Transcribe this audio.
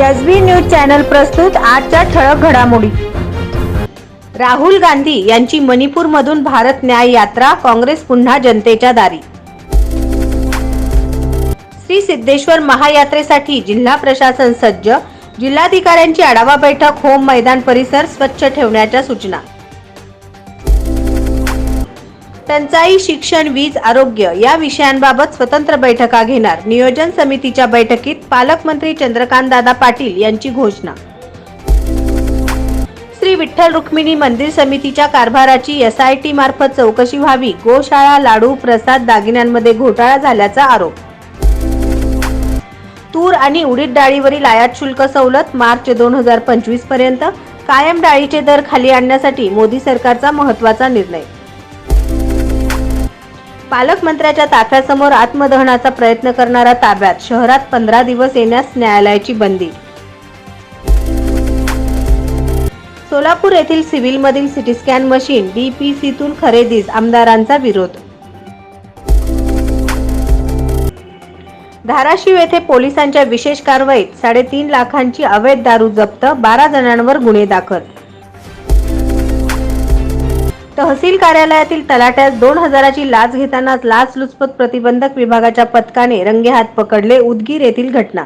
SB news channel प्रस्तुत आजच्या ठळक घडामोडी। राहुल गांधी यांची मणिपूरमधून भारत न्याय यात्रा, काँग्रेस पुन्हा जनतेच्या दारी। श्री सिद्धेश्वर महायात्रेसाठी जिल्हा प्रशासन सज्ज, जिल्हाधिकाऱ्यांची आढावा बैठक, होम मैदान परिसर स्वच्छ ठेवण्याच्या सूचना। टंचाई, शिक्षण, वीज, आरोग्य या विषयांबाबत स्वतंत्र बैठका घेणार, नियोजन समितीच्या बैठकीत पालकमंत्री चंद्रकांतदादा पाटील यांची घोषणा। श्री विठ्ठल रुक्मिणी मंदिर समितीच्या कारभाराची SIT मार्फत चौकशी व्हावी, गोशाळा, लाडू, प्रसाद, दागिन्यांमध्ये घोटाळा झाल्याचा आरोप। तूर आणि उडीद डाळीवरील आयात शुल्क सवलत मार्च 2025 पर्यंत, कायम डाळीचे दर खाली आणण्यासाठी मोदी सरकारचा महत्त्वाचा निर्णय। पालकमंत्र्याच्या ताफ्यासमोर आत्मदहनाचा प्रयत्न करणारा ताब्यात, शहरात 15 दिवस येण्यास न्यायालयाची बंदी। सोलापूर येथील सिव्हिलमधील सिटी स्कॅन मशीन DPCतून खरेदीस आमदारांचा विरोध। धाराशिव येथे पोलिसांच्या विशेष कारवाईत 3.5 लाखांची अवैध दारू जप्त, 12 जणांवर गुन्हे दाखल। तहसील कार्यालयातील तलाट्यास 2000ची लाच घेतानाच लाचलुचपत प्रतिबंधक विभागाच्या पथकाने रंगेहात पकडले, उदगीर येथील घटना।